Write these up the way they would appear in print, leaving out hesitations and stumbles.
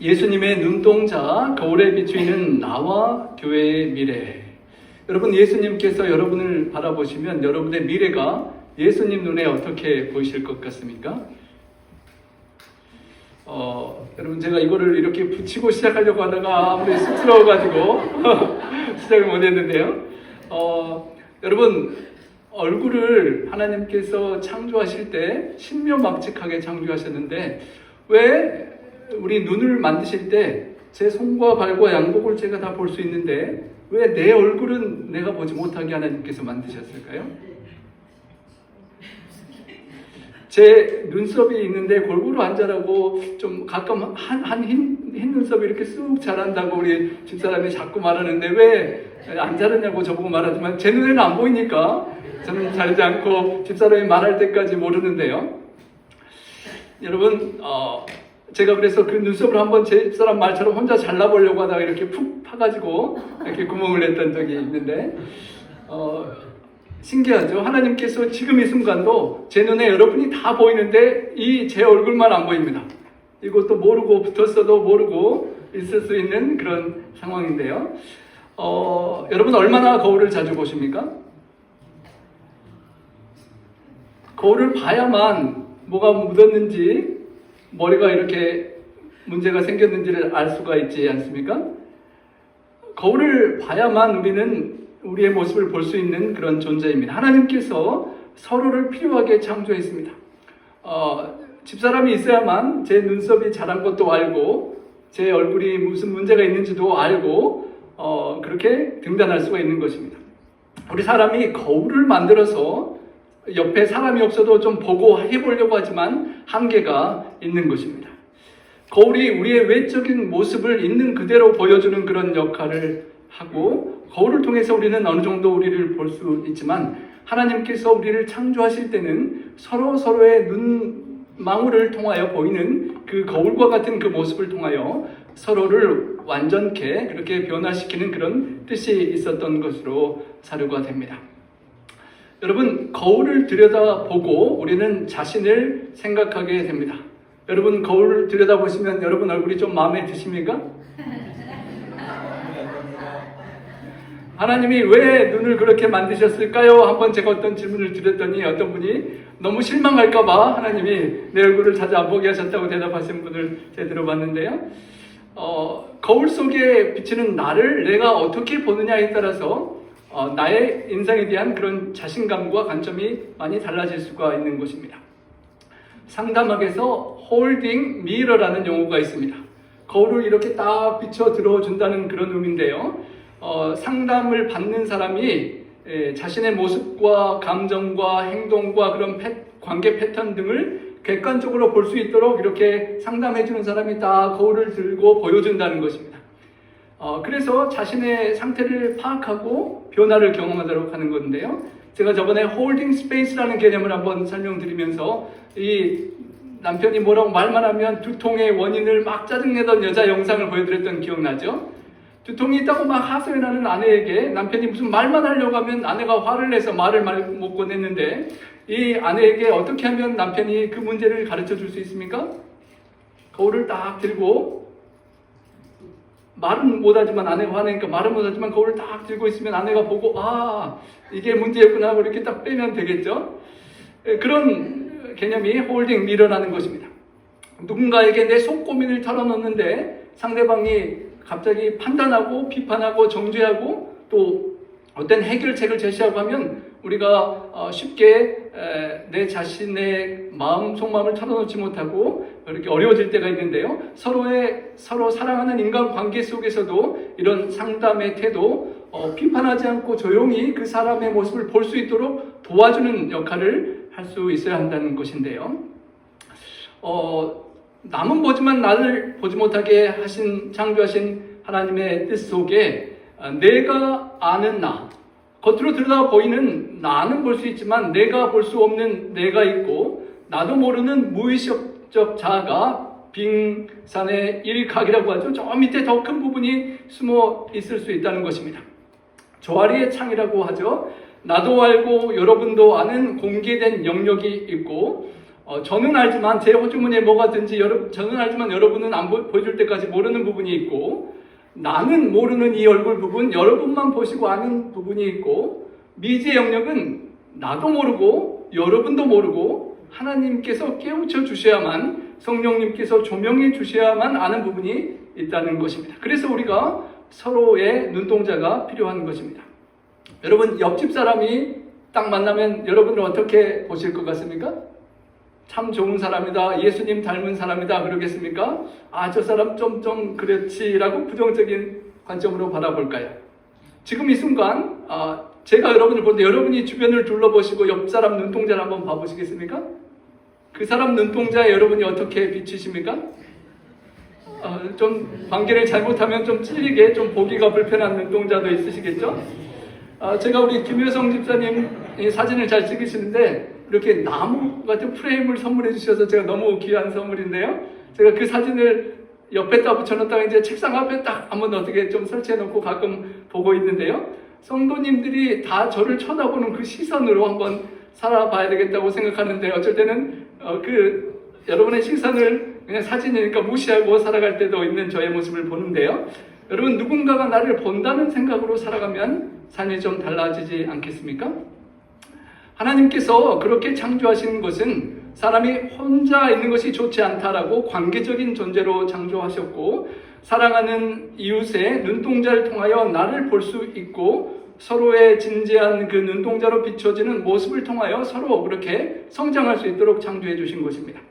예수님의 눈동자, 거울에 비추이는 나와 교회의 미래. 여러분, 예수님께서 여러분을 바라보시면 여러분의 미래가 예수님 눈에 어떻게 보이실 것 같습니까? 여러분, 제가 이거를 이렇게 붙이고 시작하려고 하다가 아무리 쑥스러워가지고 시작을 못했는데요. 여러분, 얼굴을 하나님께서 창조하실 때 신묘막측하게 창조하셨는데, 왜 우리 눈을 만드실 때 제 손과 발과 양복을 제가 다 볼 수 있는데 왜 내 얼굴은 내가 보지 못하게 하나님께서 만드셨을까요? 제 눈썹이 있는데 골고루 앉아라고, 좀 가끔 흰 눈썹이 이렇게 쑥 자란다고 우리 집사람이 자꾸 말하는데 왜 안 자르냐고 저보고 말하지만 제 눈에는 안 보이니까 저는 자르지 않고 집사람이 말할 때까지 모르는데요. 여러분, 제가 그래서 그 눈썹을 한번 제 집사람 말처럼 혼자 잘라보려고 하다가 이렇게 푹 파가지고 이렇게 구멍을 냈던 적이 있는데, 신기하죠? 하나님께서 지금 이 순간도 제 눈에 여러분이 다 보이는데 이 제 얼굴만 안 보입니다. 이것도 모르고 붙었어도 모르고 있을 수 있는 그런 상황인데요. 여러분, 얼마나 거울을 자주 보십니까? 거울을 봐야만 뭐가 묻었는지, 머리가 이렇게 문제가 생겼는지를 알 수가 있지 않습니까? 거울을 봐야만 우리는 우리의 모습을 볼 수 있는 그런 존재입니다. 하나님께서 서로를 필요하게 창조했습니다. 집사람이 있어야만 제 눈썹이 자란 것도 알고 제 얼굴이 무슨 문제가 있는지도 알고 그렇게 등단할 수가 있는 것입니다. 우리 사람이 거울을 만들어서 옆에 사람이 없어도 좀 보고 해보려고 하지만 한계가 있는 것입니다. 거울이 우리의 외적인 모습을 있는 그대로 보여주는 그런 역할을 하고, 거울을 통해서 우리는 어느 정도 우리를 볼 수 있지만 하나님께서 우리를 창조하실 때는 서로의 눈망울을 통하여 보이는 그 거울과 같은 그 모습을 통하여 서로를 완전케 그렇게 변화시키는 그런 뜻이 있었던 것으로 사료가 됩니다. 여러분, 거울을 들여다보고 우리는 자신을 생각하게 됩니다. 여러분, 거울을 들여다보시면 여러분 얼굴이 좀 마음에 드십니까? 하나님이 왜 눈을 그렇게 만드셨을까요? 한번 제가 어떤 질문을 드렸더니 어떤 분이 너무 실망할까봐 하나님이 내 얼굴을 자주 안 보게 하셨다고 대답하신 분을 제가 들어봤는데요. 거울 속에 비치는 나를 내가 어떻게 보느냐에 따라서 나의 인상에 대한 그런 자신감과 관점이 많이 달라질 수가 있는 것입니다. 상담학에서 홀딩 미러라는 용어가 있습니다. 거울을 이렇게 딱 비춰 들어준다는 그런 의미인데요. 상담을 받는 사람이 자신의 모습과 감정과 행동과 그런 관계 패턴 등을 객관적으로 볼 수 있도록 이렇게 상담해주는 사람이 다 거울을 들고 보여준다는 것입니다. 그래서 자신의 상태를 파악하고 변화를 경험하도록 하는 건데요. 제가 저번에 홀딩 스페이스라는 개념을 한번 설명드리면서 이 남편이 뭐라고 말만 하면 두통의 원인을 막 짜증내던 여자 영상을 보여드렸던 기억나죠? 두통이 있다고 막 하소연하는 아내에게 남편이 무슨 말만 하려고 하면 아내가 화를 내서 말을 못 꺼냈는데, 이 아내에게 어떻게 하면 남편이 그 문제를 가르쳐 줄 수 있습니까? 거울을 딱 들고, 말은 못하지만 아내가 화내니까 말은 못하지만 거울을 딱 들고 있으면 아내가 보고, 이게 문제였구나 하고 이렇게 딱 빼면 되겠죠? 그런 개념이 홀딩 미러라는 것입니다. 누군가에게 내 속 고민을 털어놓는데 상대방이 갑자기 판단하고 비판하고 정죄하고 또 어떤 해결책을 제시하고 하면 우리가 쉽게 내 자신의 마음 속마음을 털어놓지 못하고 이렇게 어려워질 때가 있는데요. 서로 사랑하는 인간관계 속에서도 이런 상담의 태도, 비판하지 않고 조용히 그 사람의 모습을 볼 수 있도록 도와주는 역할을 할 수 있어야 한다는 것인데요. 남은 보지만 나를 보지 못하게 창조하신 하나님의 뜻 속에 내가 아는 나, 겉으로 들여다 보이는 나는 볼 수 있지만 내가 볼 수 없는 내가 있고, 나도 모르는 무의식적 자아가 빙산의 일각이라고 하죠. 저 밑에 더 큰 부분이 숨어 있을 수 있다는 것입니다. 조아리의 창이라고 하죠. 나도 알고 여러분도 아는 공개된 영역이 있고, 저는 알지만 제 호주머니에 뭐가 든지 저는 알지만 여러분은 안 보여줄 때까지 모르는 부분이 있고, 나는 모르는 이 얼굴 부분 여러분만 보시고 아는 부분이 있고, 미지의 영역은 나도 모르고 여러분도 모르고 하나님께서 깨우쳐 주셔야만, 성령님께서 조명해 주셔야만 아는 부분이 있다는 것입니다. 그래서 우리가 서로의 눈동자가 필요한 것입니다. 여러분, 옆집 사람이 딱 만나면 여러분을 어떻게 보실 것 같습니까? 참 좋은 사람이다, 예수님 닮은 사람이다 그러겠습니까? 아, 저 사람 좀 그렇지라고 부정적인 관점으로 바라볼까요? 지금 이 순간 제가 여러분을 보는데 여러분이 주변을 둘러보시고 옆 사람 눈동자를 한번 봐보시겠습니까? 그 사람 눈동자에 여러분이 어떻게 비치십니까? 좀 관계를 잘못하면 좀 찔리게, 좀 보기가 불편한 눈동자도 있으시겠죠? 제가 우리 김효성 집사님 사진을 잘 찍으시는데 이렇게 나무 같은 프레임을 선물해 주셔서 제가 너무 귀한 선물인데요. 제가 그 사진을 옆에다 붙여놓다가 이제 책상 앞에 딱 한번 어떻게 좀 설치해 놓고 가끔 보고 있는데요. 성도님들이 다 저를 쳐다보는 그 시선으로 한번 살아봐야 되겠다고 생각하는데, 어쩔 때는 여러분의 시선을 그냥 사진이니까 무시하고 살아갈 때도 있는 저의 모습을 보는데요. 여러분, 누군가가 나를 본다는 생각으로 살아가면 삶이 좀 달라지지 않겠습니까? 하나님께서 그렇게 창조하신 것은 사람이 혼자 있는 것이 좋지 않다라고 관계적인 존재로 창조하셨고, 사랑하는 이웃의 눈동자를 통하여 나를 볼 수 있고, 서로의 진지한 그 눈동자로 비춰지는 모습을 통하여 서로 그렇게 성장할 수 있도록 창조해 주신 것입니다.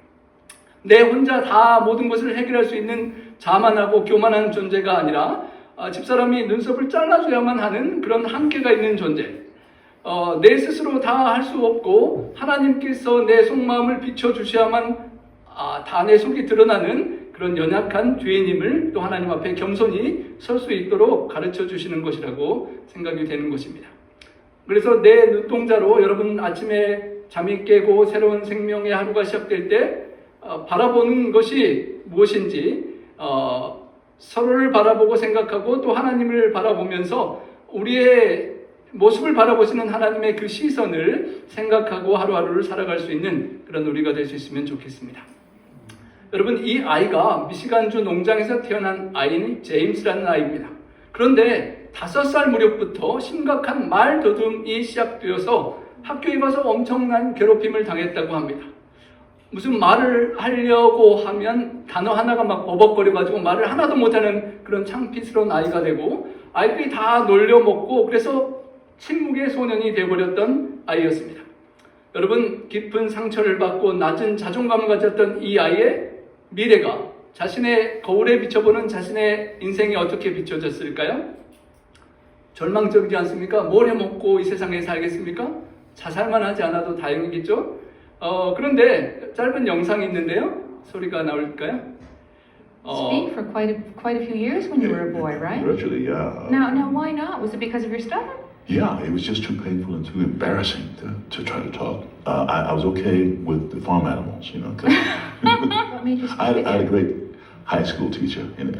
내 혼자 다 모든 것을 해결할 수 있는 자만하고 교만한 존재가 아니라 집사람이 눈썹을 잘라줘야만 하는 그런 한계가 있는 존재, 내 스스로 다 할 수 없고 하나님께서 내 속마음을 비춰주셔야만 다 내 속이 드러나는 그런 연약한 죄인임을 또 하나님 앞에 겸손히 설 수 있도록 가르쳐 주시는 것이라고 생각이 되는 것입니다. 그래서 내 눈동자로 여러분 아침에 잠이 깨고 새로운 생명의 하루가 시작될 때 바라보는 것이 무엇인지 서로를 바라보고 생각하고 또 하나님을 바라보면서 우리의 모습을 바라보시는 하나님의 그 시선을 생각하고 하루하루를 살아갈 수 있는 그런 우리가 될 수 있으면 좋겠습니다. 여러분, 이 아이가 미시간주 농장에서 태어난 아이는 제임스라는 아이입니다. 그런데 5살 무렵부터 심각한 말더듬이 시작되어서 학교에 가서 엄청난 괴롭힘을 당했다고 합니다. 무슨 말을 하려고 하면 단어 하나가 막 버벅거려가지고 말을 하나도 못하는 그런 창피스러운 아이가 되고, 아이들이 다 놀려먹고 그래서 침묵의 소년이 되어버렸던 아이였습니다. 여러분, 깊은 상처를 받고 낮은 자존감을 가졌던 이 아이의 미래가, 자신의 거울에 비춰보는 자신의 인생이 어떻게 비춰졌을까요? 절망적이지 않습니까? 뭘 해먹고 이 세상에 살겠습니까? 자살만 하지 않아도 다행이겠죠? 그런데 짧은 영상이 있는데요. 소리가 나올까요? Speak for quite a few years when you were a boy, right? Virtually, yeah. Now, why not? Was it because of your stutter? Yeah, it was just too painful and too embarrassing to try to talk. I was okay with the farm animals, you know. 'Cause What made you speak I had a again? great high school teacher, and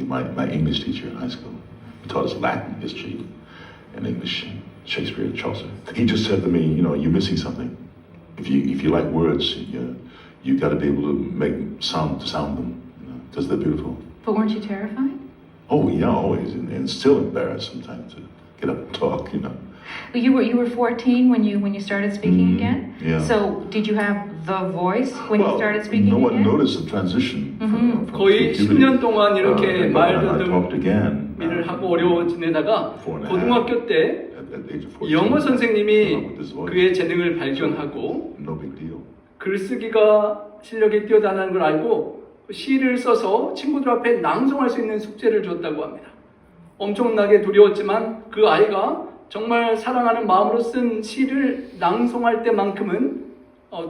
my English teacher in high school. He taught us Latin, history, and English, Shakespeare, Chaucer. He just said to me, you know, you're missing something. If you like words, you got to be able to make sound them, because they're beautiful. But weren't you terrified? Oh yeah, always, and still embarrassed sometimes to get up and talk, you know. Well, you were 14 when you started speaking again. Yeah. So did you have the voice when you started speaking no one again? noticed the transition. From 거의 puberty. 10년 동안 이렇게 I talked again. 말더듬이를 하고 어려워 지내다가 4.5. 고등학교 때 At the age of 14, 영어 came 선생님이 up with this voice. 그의 재능을 발견하고 No big deal. 글쓰기가 실력이 뛰어나는 걸 알고 시를 써서 친구들 앞에 낭송할 수 있는 숙제를 줬다고 합니다. 엄청나게 두려웠지만 그 아이가 정말 사랑하는 마음으로 쓴 시를 낭송할 때만큼은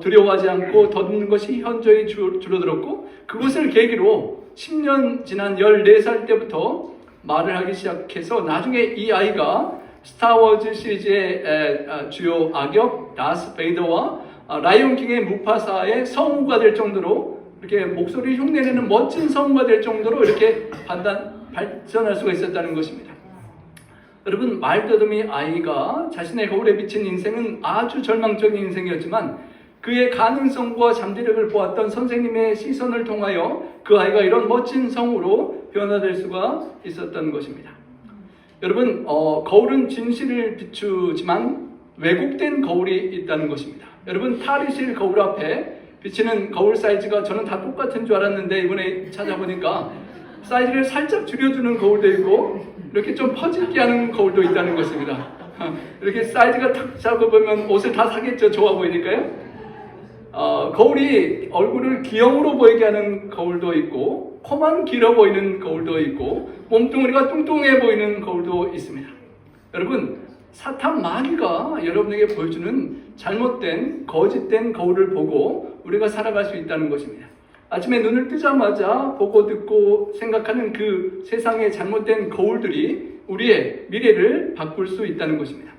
두려워하지 않고 더듬는 것이 현저히 줄어들었고, 그것을 계기로 10년 지난 14살 때부터 말을 하기 시작해서 나중에 이 아이가 스타워즈 시리즈의 주요 악역 다스 베이더와 라이온 킹의 무파사의 성우가 될 정도로, 이렇게 목소리 흉내내는 멋진 성우가 될 정도로 이렇게 발전할 수가 있었다는 것입니다. 여러분, 말더듬이 아이가 자신의 거울에 비친 인생은 아주 절망적인 인생이었지만 그의 가능성과 잠재력을 보았던 선생님의 시선을 통하여 그 아이가 이런 멋진 성우로 변화될 수가 있었던 것입니다. 여러분, 거울은 진실을 비추지만 왜곡된 거울이 있다는 것입니다. 여러분, 탈의실 거울 앞에 비치는 거울 사이즈가 저는 다 똑같은 줄 알았는데 이번에 찾아보니까 사이즈를 살짝 줄여주는 거울도 있고 이렇게 좀 퍼질게 하는 거울도 있다는 것입니다. 이렇게 사이즈가 탁 잡아보면 옷을 다 사겠죠. 좋아 보이니까요. 거울이 얼굴을 기형으로 보이게 하는 거울도 있고 코만 길어 보이는 거울도 있고 몸뚱아리가 뚱뚱해 보이는 거울도 있습니다. 여러분, 사탄 마귀가 여러분에게 보여주는 잘못된 거짓된 거울을 보고 우리가 살아갈 수 있다는 것입니다. 아침에 눈을 뜨자마자 보고 듣고 생각하는 그 세상의 잘못된 거울들이 우리의 미래를 바꿀 수 있다는 것입니다.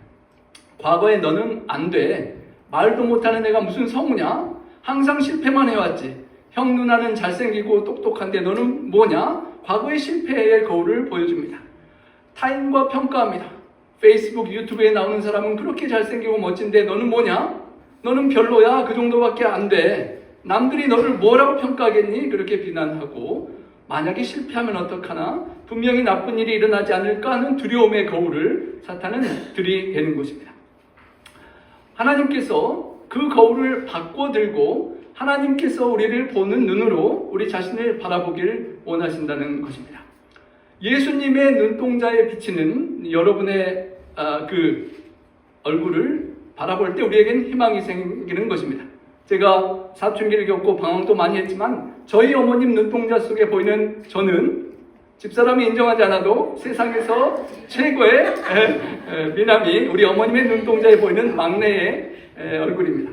과거에 너는 안 돼. 말도 못하는 애가 무슨 성우냐? 항상 실패만 해왔지. 형 누나는 잘생기고 똑똑한데 너는 뭐냐? 과거의 실패의 거울을 보여줍니다. 타인과 평가합니다. 페이스북, 유튜브에 나오는 사람은 그렇게 잘생기고 멋진데 너는 뭐냐? 너는 별로야. 그 정도밖에 안 돼. 남들이 너를 뭐라고 평가하겠니? 그렇게 비난하고 만약에 실패하면 어떡하나? 분명히 나쁜 일이 일어나지 않을까 하는 두려움의 거울을 사탄은 들이대는 것입니다. 하나님께서 그 거울을 바꿔들고 하나님께서 우리를 보는 눈으로 우리 자신을 바라보길 원하신다는 것입니다. 예수님의 눈동자에 비치는 여러분의 그 얼굴을 바라볼 때 우리에겐 희망이 생기는 것입니다. 제가 사춘기를 겪고 방황도 많이 했지만 저희 어머님 눈동자 속에 보이는 저는 집사람이 인정하지 않아도 세상에서 최고의 미남이 우리 어머님의 눈동자에 보이는 막내의 얼굴입니다.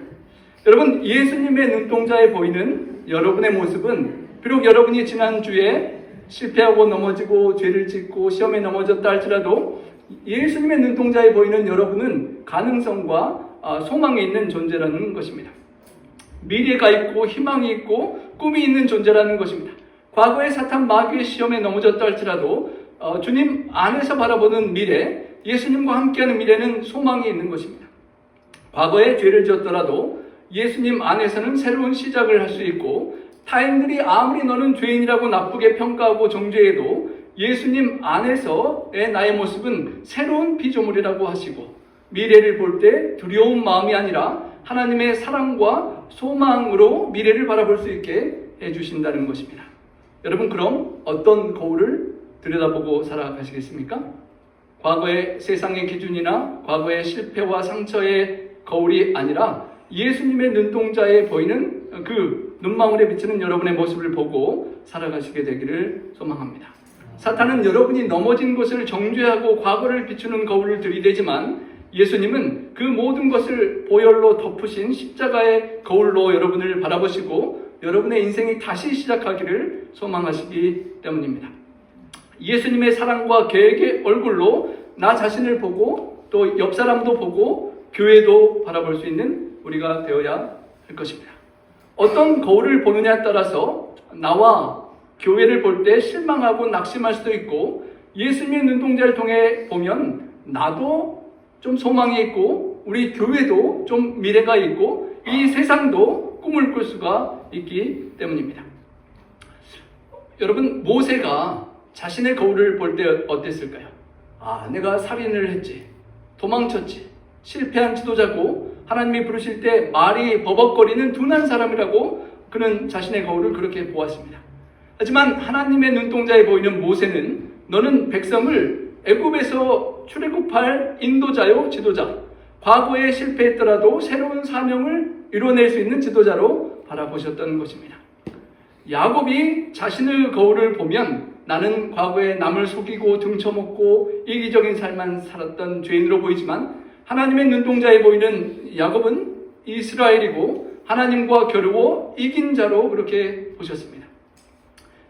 여러분, 예수님의 눈동자에 보이는 여러분의 모습은 비록 여러분이 지난주에 실패하고 넘어지고 죄를 짓고 시험에 넘어졌다 할지라도 예수님의 눈동자에 보이는 여러분은 가능성과 소망이 있는 존재라는 것입니다. 미래가 있고 희망이 있고 꿈이 있는 존재라는 것입니다. 과거의 사탄 마귀의 시험에 넘어졌다 할지라도 주님 안에서 바라보는 미래, 예수님과 함께하는 미래는 소망이 있는 것입니다. 과거에 죄를 지었더라도 예수님 안에서는 새로운 시작을 할 수 있고 타인들이 아무리 너는 죄인이라고 나쁘게 평가하고 정죄해도 예수님 안에서의 나의 모습은 새로운 피조물이라고 하시고 미래를 볼 때 두려운 마음이 아니라 하나님의 사랑과 소망으로 미래를 바라볼 수 있게 해주신다는 것입니다. 여러분, 그럼 어떤 거울을 들여다보고 살아가시겠습니까? 과거의 세상의 기준이나 과거의 실패와 상처의 거울이 아니라 예수님의 눈동자에 보이는 그 눈망울에 비치는 여러분의 모습을 보고 살아가시게 되기를 소망합니다. 사탄은 여러분이 넘어진 것을 정죄하고 과거를 비추는 거울을 들이대지만 예수님은 그 모든 것을 보혈로 덮으신 십자가의 거울로 여러분을 바라보시고 여러분의 인생이 다시 시작하기를 소망하시기 때문입니다. 예수님의 사랑과 계획의 얼굴로 나 자신을 보고 또 옆 사람도 보고 교회도 바라볼 수 있는 우리가 되어야 할 것입니다. 어떤 거울을 보느냐에 따라서 나와 교회를 볼 때 실망하고 낙심할 수도 있고 예수님의 눈동자를 통해 보면 나도 좀 소망이 있고 우리 교회도 좀 미래가 있고 이 세상도 꿈을 꿀 수가 있기 때문입니다. 여러분, 모세가 자신의 거울을 볼 때 어땠을까요? 내가 살인을 했지, 도망쳤지, 실패한 지도자고 하나님이 부르실 때 말이 버벅거리는 둔한 사람이라고 그는 자신의 거울을 그렇게 보았습니다. 하지만 하나님의 눈동자에 보이는 모세는 너는 백성을 애굽에서 출애굽할 인도자요 지도자, 과거에 실패했더라도 새로운 사명을 이뤄낼 수 있는 지도자로 바라보셨던 것입니다. 야곱이 자신의 거울을 보면 나는 과거에 남을 속이고 등쳐먹고 이기적인 삶만 살았던 죄인으로 보이지만 하나님의 눈동자에 보이는 야곱은 이스라엘이고 하나님과 겨루어 이긴 자로 그렇게 보셨습니다.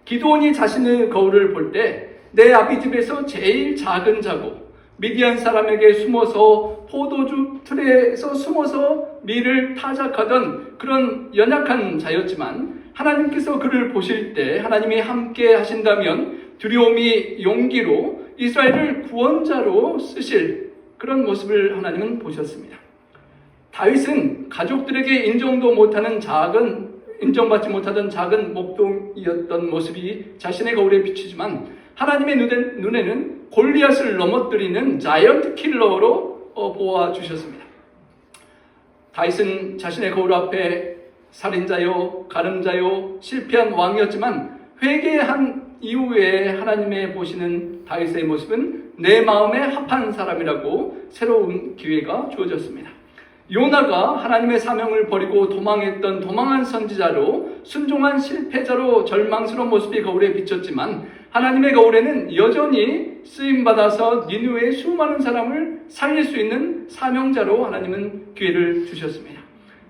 기드온이 자신의 거울을 볼 때 내 아비 집에서 제일 작은 자고 미디안 사람에게 숨어서 포도주 틀에서 숨어서 밀을 타작하던 그런 연약한 자였지만 하나님께서 그를 보실 때 하나님이 함께 하신다면 두려움이 용기로 이스라엘을 구원자로 쓰실 그런 모습을 하나님은 보셨습니다. 다윗은 가족들에게 인정받지 못하던 작은 목동이었던 모습이 자신의 거울에 비추지만 하나님의 눈에는 골리앗을 넘어뜨리는 자이언트 킬러로 보아주셨습니다. 다윗은 자신의 거울 앞에 살인자요, 가늠자요, 실패한 왕이었지만 회개한 이후에 하나님의 보시는 다윗의 모습은 내 마음에 합한 사람이라고 새로운 기회가 주어졌습니다. 요나가 하나님의 사명을 버리고 도망한 선지자로 순종한 실패자로 절망스러운 모습이 거울에 비쳤지만 하나님의 거울에는 여전히 쓰임받아서 니느웨의 수많은 사람을 살릴 수 있는 사명자로 하나님은 기회를 주셨습니다.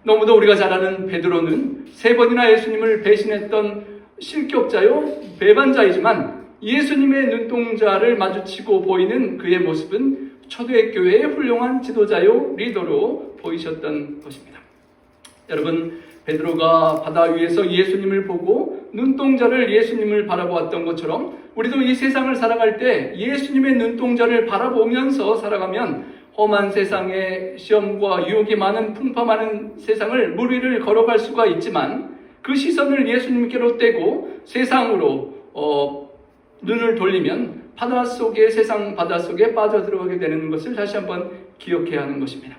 너무도 우리가 잘 아는 베드로는 3번이나 예수님을 배신했던 실격자요, 배반자이지만 예수님의 눈동자를 마주치고 보이는 그의 모습은 초대교회의 훌륭한 지도자요, 리더로 보이셨던 것입니다. 여러분, 베드로가 바다 위에서 예수님을 보고 눈동자를 예수님을 바라보았던 것처럼 우리도 이 세상을 살아갈 때 예수님의 눈동자를 바라보면서 살아가면 험한 세상에 시험과 유혹이 많은 풍파많은 세상을 물 위를 걸어갈 수가 있지만 그 시선을 예수님께로 떼고 세상으로 눈을 돌리면 세상 바다 속에 빠져들어가게 되는 것을 다시 한번 기억해야 하는 것입니다.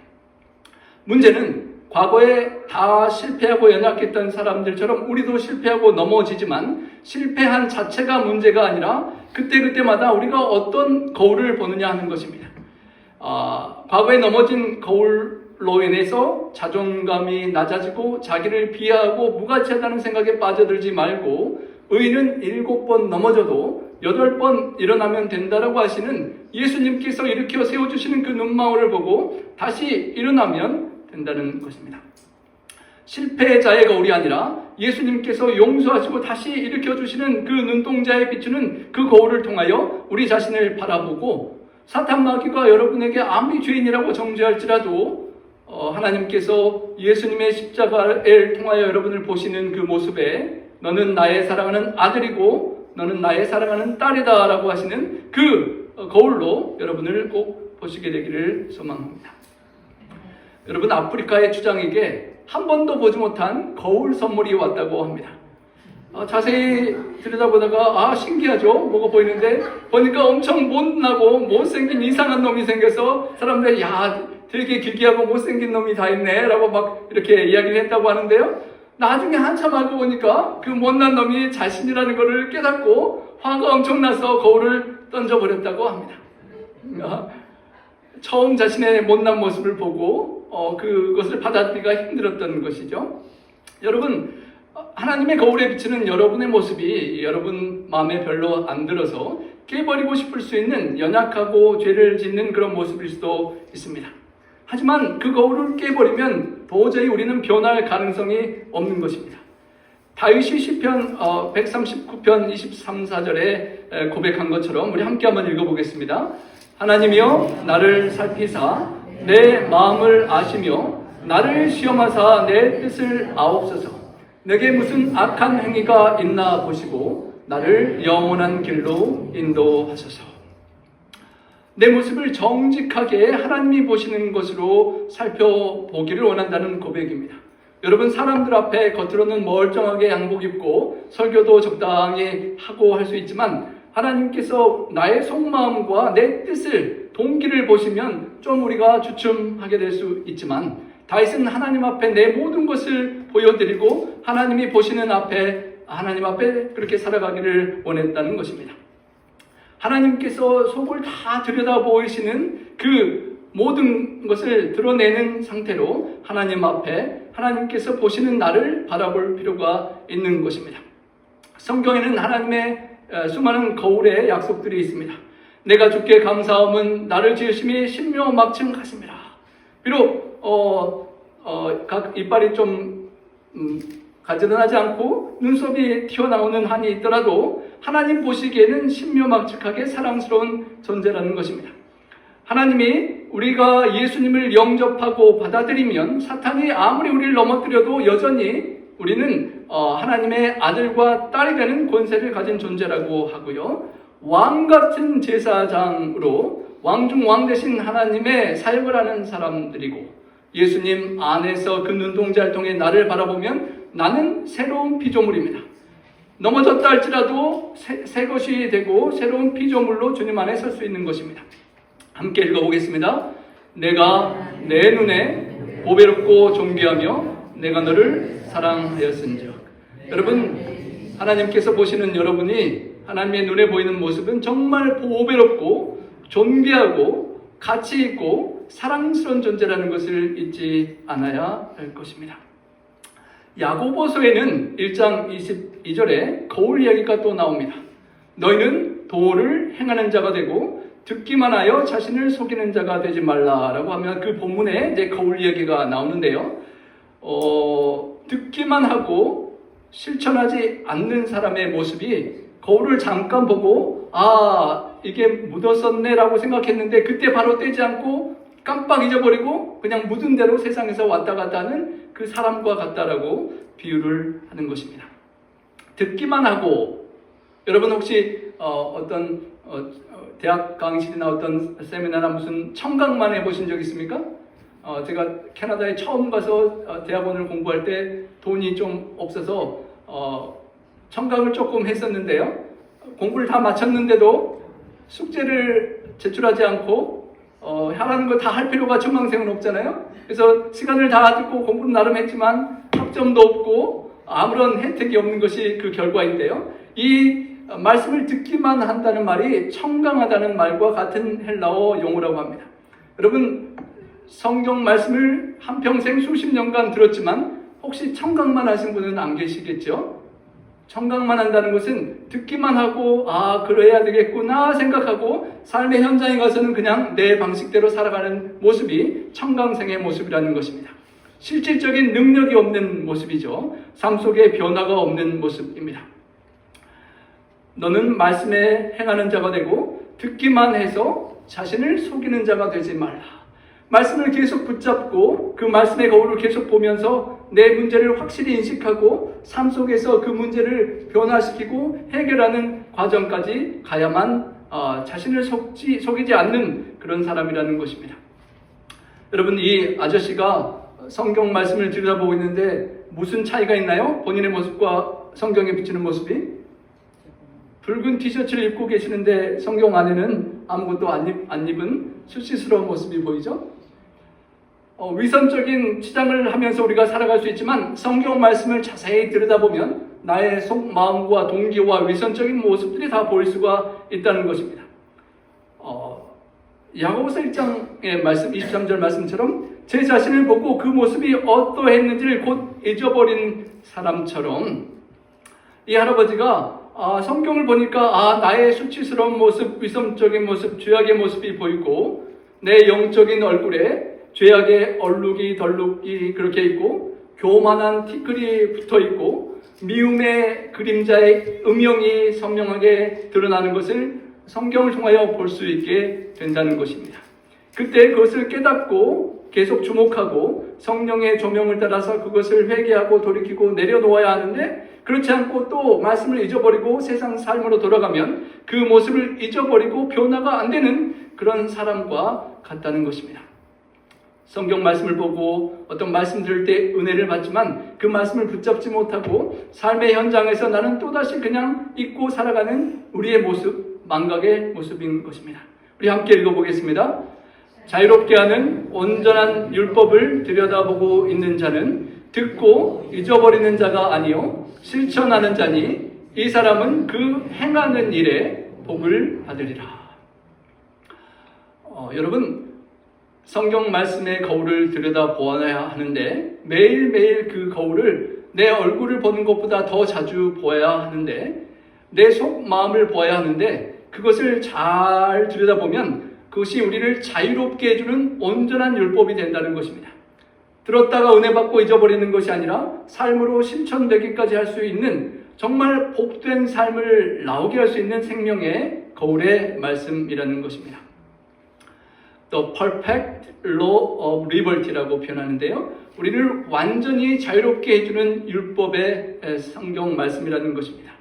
문제는 과거에 다 실패하고 연약했던 사람들처럼 우리도 실패하고 넘어지지만 실패한 자체가 문제가 아니라 그때마다 우리가 어떤 거울을 보느냐 하는 것입니다. 과거에 넘어진 거울로 인해서 자존감이 낮아지고 자기를 비하하고 무가치하다는 생각에 빠져들지 말고 의인은 7번 넘어져도 8번 일어나면 된다라고 하시는 예수님께서 일으켜 세워주시는 그 눈망울을 보고 다시 일어나면 된다는 것입니다. 실패자의 거울이 아니라 예수님께서 용서하시고 다시 일으켜주시는 그 눈동자에 비추는 그 거울을 통하여 우리 자신을 바라보고 사탄 마귀가 여러분에게 아무리 죄인이라고 정죄할지라도 하나님께서 예수님의 십자가를 통하여 여러분을 보시는 그 모습에 너는 나의 사랑하는 아들이고 너는 나의 사랑하는 딸이다 라고 하시는 그 거울로 여러분을 꼭 보시게 되기를 소망합니다. 여러분, 아프리카의 주장에게 한 번도 보지 못한 거울 선물이 왔다고 합니다. 자세히 들여다보다가 신기하죠? 뭐가 보이는데 보니까 엄청 못나고 못생긴 이상한 놈이 생겨서 사람들이 되게 기괴하고 못생긴 놈이 다 있네 라고 막 이렇게 이야기를 했다고 하는데요. 나중에 한참 알고 보니까 그 못난 놈이 자신이라는 것을 깨닫고 화가 엄청 나서 거울을 던져버렸다고 합니다. 처음 자신의 못난 모습을 보고 그것을 받아들이기가 힘들었던 것이죠. 여러분, 하나님의 거울에 비치는 여러분의 모습이 여러분 마음에 별로 안 들어서 깨버리고 싶을 수 있는 연약하고 죄를 짓는 그런 모습일 수도 있습니다. 하지만 그 거울을 깨버리면 도저히 우리는 변할 가능성이 없는 것입니다. 다윗이 시편 139편 23, 4절에 고백한 것처럼 우리 함께 한번 읽어보겠습니다. 하나님이여 나를 살피사 내 마음을 아시며 나를 시험하사 내 뜻을 아옵소서. 내게 무슨 악한 행위가 있나 보시고 나를 영원한 길로 인도하소서. 내 모습을 정직하게 하나님이 보시는 것으로 살펴보기를 원한다는 고백입니다. 여러분, 사람들 앞에 겉으로는 멀쩡하게 양복 입고 설교도 적당히 하고 할 수 있지만 하나님께서 나의 속마음과 내 뜻을, 동기를 보시면 좀 우리가 주춤하게 될 수 있지만 다윗은 하나님 앞에 내 모든 것을 보여드리고 하나님이 보시는 하나님 앞에 그렇게 살아가기를 원했다는 것입니다. 하나님께서 속을 다 들여다 보이시는 그 모든 것을 드러내는 상태로 하나님 앞에 하나님께서 보시는 나를 바라볼 필요가 있는 것입니다. 성경에는 하나님의 수많은 거울의 약속들이 있습니다. 내가 주께 감사함은 나를 지으심이 신묘막층하심이라. 비록 각 이빨이 좀 가지런하지 않고 눈썹이 튀어나오는 한이 있더라도 하나님 보시기에는 신묘막측하게 사랑스러운 존재라는 것입니다. 하나님이 우리가 예수님을 영접하고 받아들이면 사탄이 아무리 우리를 넘어뜨려도 여전히 우리는 하나님의 아들과 딸이 되는 권세를 가진 존재라고 하고요. 왕같은 제사장으로 왕중 왕 대신 하나님의 사역을 하는 사람들이고 예수님 안에서 그 눈동자를 통해 나를 바라보면 나는 새로운 피조물입니다. 넘어졌다 할지라도 새 것이 되고 새로운 피조물로 주님 안에 설 수 있는 것입니다. 함께 읽어보겠습니다. 내가 내 눈에 보배롭고 존귀하며 내가 너를 사랑하였은즉. 여러분, 하나님께서 보시는 여러분이 하나님의 눈에 보이는 모습은 정말 보배롭고 존귀하고 가치 있고 사랑스러운 존재라는 것을 잊지 않아야 할 것입니다. 야고보서에는 1장 22절에 거울 이야기가 또 나옵니다. 너희는 도를 행하는 자가 되고 듣기만 하여 자신을 속이는 자가 되지 말라라고 하면 그 본문에 이제 거울 이야기가 나오는데요. 듣기만 하고 실천하지 않는 사람의 모습이 거울을 잠깐 보고 이게 묻었었네라고 생각했는데 그때 바로 떼지 않고 깜빡 잊어버리고 그냥 묻은 대로 세상에서 왔다 갔다 하는 그 사람과 같다라고 비유를 하는 것입니다. 듣기만 하고, 여러분 혹시 어떤 대학 강의실이나 어떤 세미나나 무슨 청강만 해보신 적 있습니까? 제가 캐나다에 처음 가서 대학원을 공부할 때 돈이 좀 없어서 청강을 조금 했었는데요. 공부를 다 마쳤는데도 숙제를 제출하지 않고 하라는 걸 다 할 필요가 청강생은 없잖아요. 그래서 시간을 다 듣고 공부는 나름 했지만 학점도 없고 아무런 혜택이 없는 것이 그 결과인데요. 이 말씀을 듣기만 한다는 말이 청강하다는 말과 같은 헬라어 용어라고 합니다. 여러분, 성경 말씀을 한평생 수십 년간 들었지만 혹시 청강만 하신 분은 안 계시겠죠? 청강만 한다는 것은 듣기만 하고 그래야 되겠구나 생각하고 삶의 현장에 가서는 그냥 내 방식대로 살아가는 모습이 청강생의 모습이라는 것입니다. 실질적인 능력이 없는 모습이죠. 삶 속에 변화가 없는 모습입니다. 너는 말씀에 행하는 자가 되고 듣기만 해서 자신을 속이는 자가 되지 말라. 말씀을 계속 붙잡고 그 말씀의 거울을 계속 보면서 내 문제를 확실히 인식하고 삶 속에서 그 문제를 변화시키고 해결하는 과정까지 가야만 자신을 속이지 않는 그런 사람이라는 것입니다. 여러분, 이 아저씨가 성경 말씀을 들여다보고 있는데 무슨 차이가 있나요? 본인의 모습과 성경에 비치는 모습이? 붉은 티셔츠를 입고 계시는데 성경 안에는 아무것도 안 입은 수치스러운 모습이 보이죠? 위선적인 치장을 하면서 우리가 살아갈 수 있지만 성경 말씀을 자세히 들여다보면 나의 속마음과 동기와 위선적인 모습들이 다 보일 수가 있다는 것입니다. 야고보서 1장의 말씀 23절 말씀처럼 제 자신을 보고 그 모습이 어떠했는지를 곧 잊어버린 사람처럼 이 할아버지가 성경을 보니까 나의 수치스러운 모습, 위선적인 모습, 죄악의 모습이 보이고 내 영적인 얼굴에 죄악의 얼룩이 덜룩이 그렇게 있고 교만한 티끌이 붙어있고 미움의 그림자의 음영이 선명하게 드러나는 것을 성경을 통하여 볼 수 있게 된다는 것입니다. 그때 그것을 깨닫고 계속 주목하고 성령의 조명을 따라서 그것을 회개하고 돌이키고 내려놓아야 하는데 그렇지 않고 또 말씀을 잊어버리고 세상 삶으로 돌아가면 그 모습을 잊어버리고 변화가 안 되는 그런 사람과 같다는 것입니다. 성경 말씀을 보고 어떤 말씀 들을 때 은혜를 받지만 그 말씀을 붙잡지 못하고 삶의 현장에서 나는 또다시 그냥 잊고 살아가는 우리의 모습, 망각의 모습인 것입니다. 우리 함께 읽어보겠습니다. 자유롭게 하는 온전한 율법을 들여다보고 있는 자는 듣고 잊어버리는 자가 아니요 실천하는 자니 이 사람은 그 행하는 일에 복을 받으리라. 여러분, 성경 말씀의 거울을 들여다보아야 하는데 매일매일 그 거울을 내 얼굴을 보는 것보다 더 자주 보아야 하는데 내 속 마음을 보아야 하는데 그것을 잘 들여다보면 그것이 우리를 자유롭게 해주는 온전한 율법이 된다는 것입니다. 들었다가 은혜 받고 잊어버리는 것이 아니라 삶으로 실천되기까지 할 수 있는 정말 복된 삶을 나오게 할 수 있는 생명의 거울의 말씀이라는 것입니다. The perfect law of liberty라고 표현하는데요. 우리를 완전히 자유롭게 해주는 율법의 성경 말씀이라는 것입니다.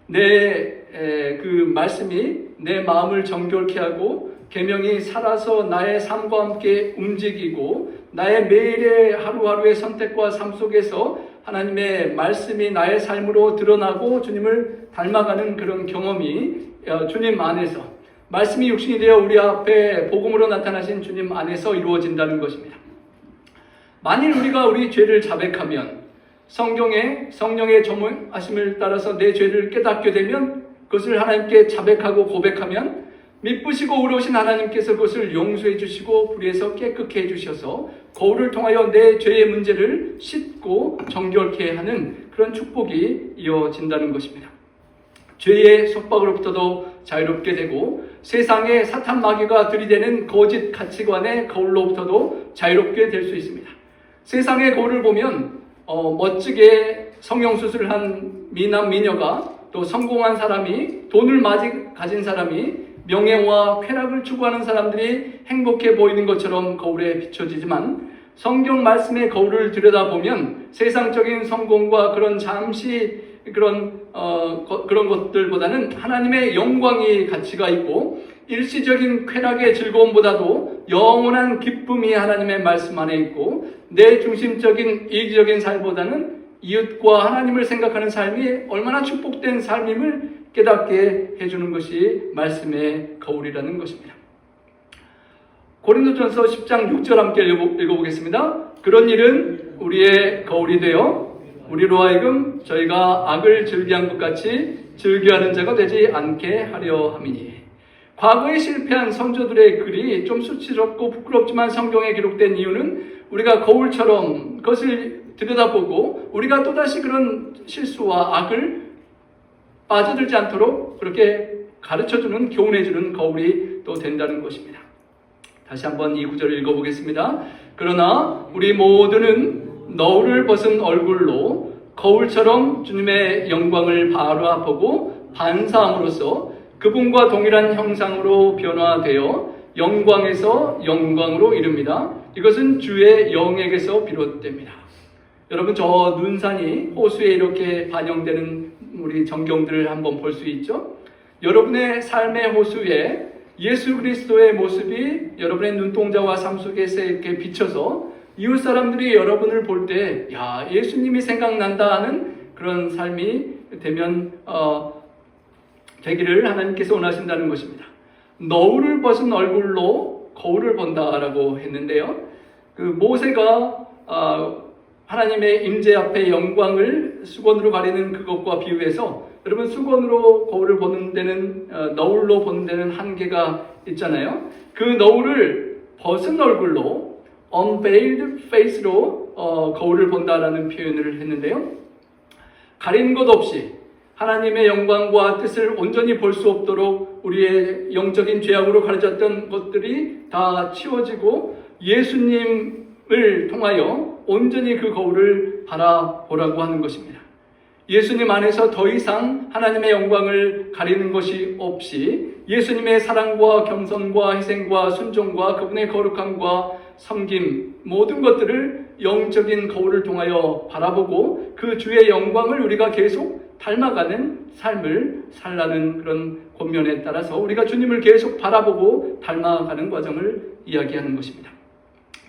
그 말씀이 내 마음을 정결케 하고 계명이 살아서 나의 삶과 함께 움직이고 나의 매일의 하루하루의 선택과 삶 속에서 하나님의 말씀이 나의 삶으로 드러나고 주님을 닮아가는 그런 경험이 주님 안에서 말씀이 육신이 되어 우리 앞에 복음으로 나타나신 주님 안에서 이루어진다는 것입니다. 만일 우리가 우리 죄를 자백하면 성경의 성령의 조문하심을 따라서 내 죄를 깨닫게 되면 그것을 하나님께 자백하고 고백하면 미쁘시고 의로우신 하나님께서 그것을 용서해 주시고 불의에서 깨끗게 해주셔서 거울을 통하여 내 죄의 문제를 씻고 정결케 하는 그런 축복이 이어진다는 것입니다. 죄의 속박으로부터도 자유롭게 되고 세상의 사탄 마귀가 들이대는 거짓 가치관의 거울로부터도 자유롭게 될 수 있습니다. 세상의 거울을 보면 멋지게 성형수술을 한 미남 미녀가 또 성공한 사람이 돈을 가진 사람이 명예와 쾌락을 추구하는 사람들이 행복해 보이는 것처럼 거울에 비춰지지만 성경 말씀의 거울을 들여다보면 세상적인 성공과 그런 잠시 그런 것들보다는 하나님의 영광이 가치가 있고 일시적인 쾌락의 즐거움보다도 영원한 기쁨이 하나님의 말씀 안에 있고 내 중심적인 이기적인 삶보다는 이웃과 하나님을 생각하는 삶이 얼마나 축복된 삶임을 깨닫게 해주는 것이 말씀의 거울이라는 것입니다. 고린도전서 10장 6절 함께 읽어보겠습니다. 그런 일은 우리의 거울이 되어 우리로 하여금 저희가 악을 즐기한 것 같이 즐겨하는 자가 되지 않게 하려 함이니. 과거에 실패한 선조들의 글이 좀 수치스럽고 부끄럽지만 성경에 기록된 이유는 우리가 거울처럼 그것을 들여다보고 우리가 또다시 그런 실수와 악을 빠져들지 않도록 그렇게 가르쳐주는 교훈해주는 거울이 또 된다는 것입니다. 다시 한번 이 구절을 읽어보겠습니다. 그러나 우리 모두는 너울을 벗은 얼굴로 거울처럼 주님의 영광을 바라보고 반사함으로써 그분과 동일한 형상으로 변화되어 영광에서 영광으로 이릅니다. 이것은 주의 영에게서 비롯됩니다. 여러분, 저 눈산이 호수에 이렇게 반영되는 우리 전경들을 한번 볼 수 있죠? 여러분의 삶의 호수에 예수 그리스도의 모습이 여러분의 눈동자와 삶 속에서 이렇게 비쳐서 이웃 사람들이 여러분을 볼 때, 야, 예수님이 생각난다 하는 그런 삶이 되면, 되기를 하나님께서 원하신다는 것입니다. 너울을 벗은 얼굴로 거울을 본다라고 했는데요. 그 모세가, 하나님의 임재 앞에 영광을 수건으로 가리는 그것과 비유해서 여러분 수건으로 거울을 보는 데는 너울로 보는 데는 한계가 있잖아요. 그 너울을 벗은 얼굴로 unveiled face로 거울을 본다라는 표현을 했는데요. 가린 것 없이 하나님의 영광과 뜻을 온전히 볼 수 없도록 우리의 영적인 죄악으로 가려졌던 것들이 다 치워지고 예수님을 통하여 온전히 그 거울을 바라보라고 하는 것입니다. 예수님 안에서 더 이상 하나님의 영광을 가리는 것이 없이 예수님의 사랑과 겸손과 희생과 순종과 그분의 거룩함과 섬김 모든 것들을 영적인 거울을 통하여 바라보고 그 주의 영광을 우리가 계속 닮아가는 삶을 살라는 그런 권면에 따라서 우리가 주님을 계속 바라보고 닮아가는 과정을 이야기하는 것입니다.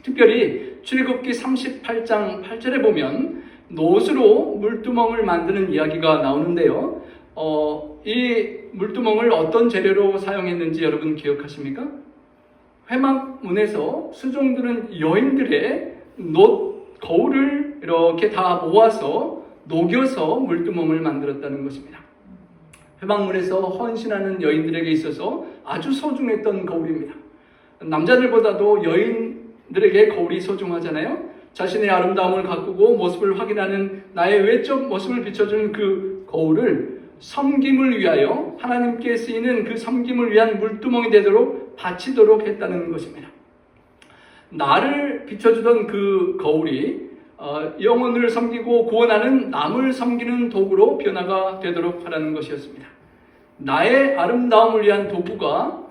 특별히 출애굽기 38장 8절에 보면 노수로 물두멍을 만드는 이야기가 나오는데요. 이 물두멍을 어떤 재료로 사용했는지 여러분 기억하십니까? 회막문에서 수종들은 여인들의 거울을 이렇게 다 모아서 녹여서 물두멍을 만들었다는 것입니다. 회막문에서 헌신하는 여인들에게 있어서 아주 소중했던 거울입니다. 남자들보다도 여인들에게 거울이 소중하잖아요. 자신의 아름다움을 가꾸고 모습을 확인하는 나의 외적 모습을 비춰주는 그 거울을 섬김을 위하여 하나님께 쓰이는 그 섬김을 위한 물두멍이 되도록 바치도록 했다는 것입니다. 나를 비춰주던 그 거울이 영혼을 섬기고 구원하는 남을 섬기는 도구로 변화가 되도록 하라는 것이었습니다. 나의 아름다움을 위한 도구가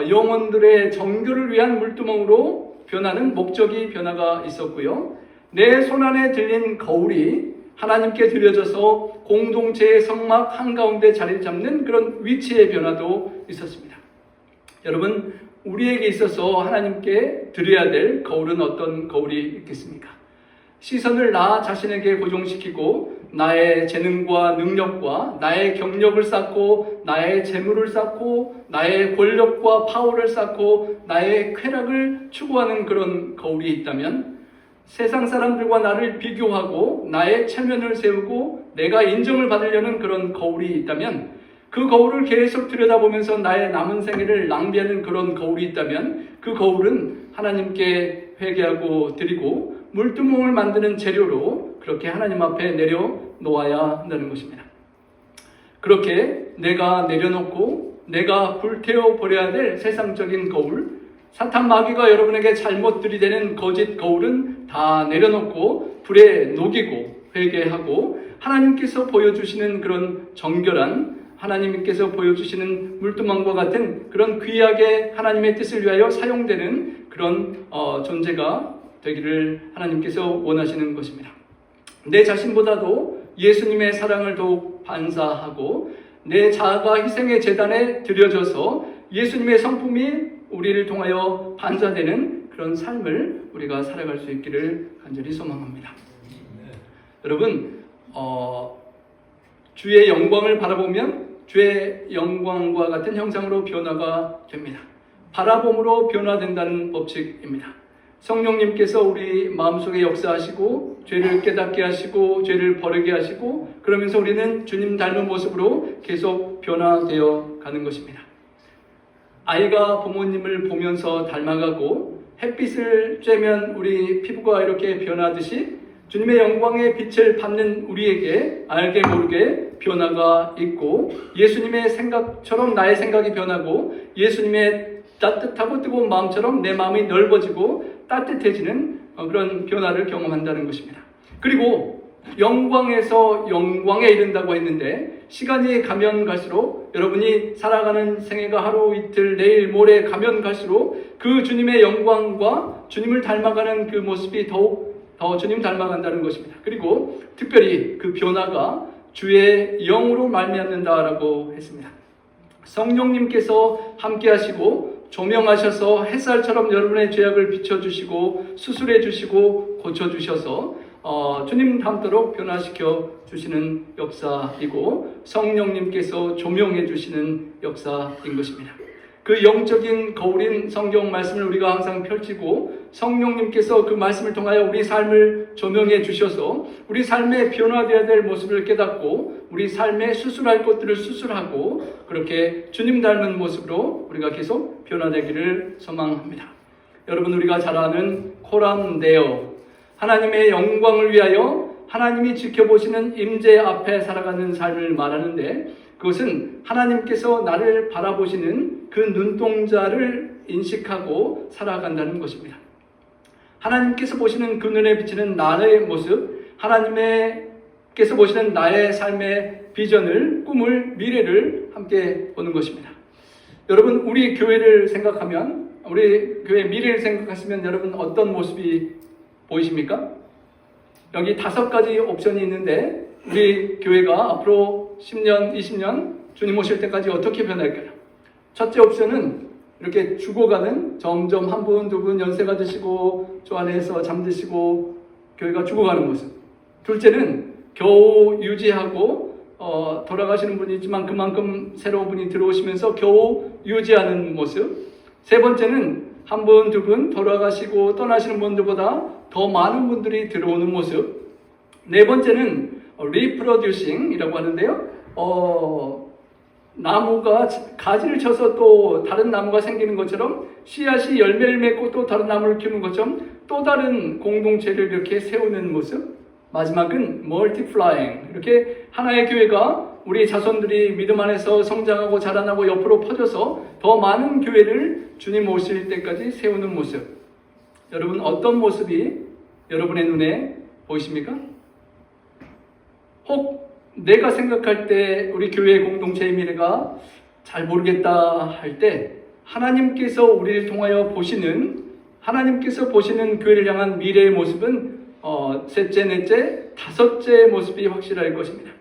영혼들의 정결을 위한 물두멍으로 변하는 목적이 변화가 있었고요. 내 손안에 들린 거울이 하나님께 드려져서 공동체의 성막 한가운데 자리를 잡는 그런 위치의 변화도 있었습니다. 여러분, 우리에게 있어서 하나님께 드려야 될 거울은 어떤 거울이 있겠습니까? 시선을 나 자신에게 고정시키고 나의 재능과 능력과 나의 경력을 쌓고 나의 재물을 쌓고 나의 권력과 파워를 쌓고 나의 쾌락을 추구하는 그런 거울이 있다면, 세상 사람들과 나를 비교하고 나의 체면을 세우고 내가 인정을 받으려는 그런 거울이 있다면, 그 거울을 계속 들여다보면서 나의 남은 생애를 낭비하는 그런 거울이 있다면, 그 거울은 하나님께 회개하고 드리고 물두멍을 만드는 재료로 그렇게 하나님 앞에 내려놓아야 한다는 것입니다. 그렇게 내가 내려놓고 내가 불태워 버려야 될 세상적인 거울, 사탄 마귀가 여러분에게 잘못 들이대는 거짓 거울은 다 내려놓고 불에 녹이고 회개하고 하나님께서 보여주시는 그런 정결한, 하나님께서 보여주시는 물두멍과 같은 그런 귀하게 하나님의 뜻을 위하여 사용되는 그런 존재가 되기를 하나님께서 원하시는 것입니다. 내 자신보다도 예수님의 사랑을 더욱 반사하고 내 자아가 희생의 제단에 드려져서 예수님의 성품이 우리를 통하여 반사되는 그런 삶을 우리가 살아갈 수 있기를 간절히 소망합니다. 여러분, 주의 영광을 바라보면 주의 영광과 같은 형상으로 변화가 됩니다. 바라봄으로 변화된다는 법칙입니다. 성령님께서 우리 마음속에 역사하시고 죄를 깨닫게 하시고 죄를 버리게 하시고 그러면서 우리는 주님 닮은 모습으로 계속 변화되어 가는 것입니다. 아이가 부모님을 보면서 닮아가고 햇빛을 쬐면 우리 피부가 이렇게 변하듯이 주님의 영광의 빛을 받는 우리에게 알게 모르게 변화가 있고, 예수님의 생각처럼 나의 생각이 변하고 예수님의 따뜻하고 뜨거운 마음처럼 내 마음이 넓어지고 따뜻해지는 그런 변화를 경험한다는 것입니다. 그리고 영광에서 영광에 이른다고 했는데, 시간이 가면 갈수록 여러분이 살아가는 생애가 하루 이틀 내일 모레 가면 갈수록 그 주님의 영광과 주님을 닮아가는 그 모습이 더욱 더 주님 닮아간다는 것입니다. 그리고 특별히 그 변화가 주의 영으로 말미암는다라고 했습니다. 성령님께서 함께 하시고 조명하셔서 햇살처럼 여러분의 죄악을 비춰주시고 수술해 주시고 고쳐주셔서 주님 닮도록 변화시켜 주시는 역사이고, 성령님께서 조명해 주시는 역사인 것입니다. 그 영적인 거울인 성경 말씀을 우리가 항상 펼치고 성령님께서 그 말씀을 통하여 우리 삶을 조명해 주셔서 우리 삶에 변화되어야 될 모습을 깨닫고 우리 삶에 수술할 것들을 수술하고 그렇게 주님 닮은 모습으로 우리가 계속 변화되기를 소망합니다. 여러분, 우리가 잘 아는 코람데오, 하나님의 영광을 위하여 하나님이 지켜보시는 임재 앞에 살아가는 삶을 말하는데, 그것은 하나님께서 나를 바라보시는 그 눈동자를 인식하고 살아간다는 것입니다. 하나님께서 보시는 그 눈에 비치는 나의 모습, 하나님께서 보시는 나의 삶의 비전을, 꿈을, 미래를 함께 보는 것입니다. 여러분, 우리 교회를 생각하면, 우리 교회 미래를 생각하시면 여러분 어떤 모습이 보이십니까? 여기 5가지 옵션이 있는데 우리 교회가 앞으로 10년, 20년 주님 오실 때까지 어떻게 변할까요? 첫째 옵션은 이렇게 죽어가는, 점점 한 분, 두 분 연세가 드시고 저 안에서 잠드시고 교회가 죽어가는 모습. 둘째는 겨우 유지하고 돌아가시는 분이 있지만 그만큼 새로운 분이 들어오시면서 겨우 유지하는 모습. 세 번째는 한 분, 두 분 돌아가시고 떠나시는 분들보다 더 많은 분들이 들어오는 모습. 네 번째는 리프로듀싱이라고 하는데요. 나무가 가지를 쳐서 또 다른 나무가 생기는 것처럼, 씨앗이 열매를 맺고 또 다른 나무를 키우는 것처럼 또 다른 공동체를 이렇게 세우는 모습. 마지막은 멀티플라잉, 이렇게 하나의 교회가 우리 자손들이 믿음 안에서 성장하고 자라나고 옆으로 퍼져서 더 많은 교회를 주님 오실 때까지 세우는 모습. 여러분, 어떤 모습이 여러분의 눈에 보이십니까? 혹 내가 생각할 때 우리 교회의 공동체의 미래가 잘 모르겠다 할 때, 하나님께서 우리를 통하여 보시는, 하나님께서 보시는 교회를 향한 미래의 모습은 셋째, 넷째, 다섯째 모습이 확실할 것입니다.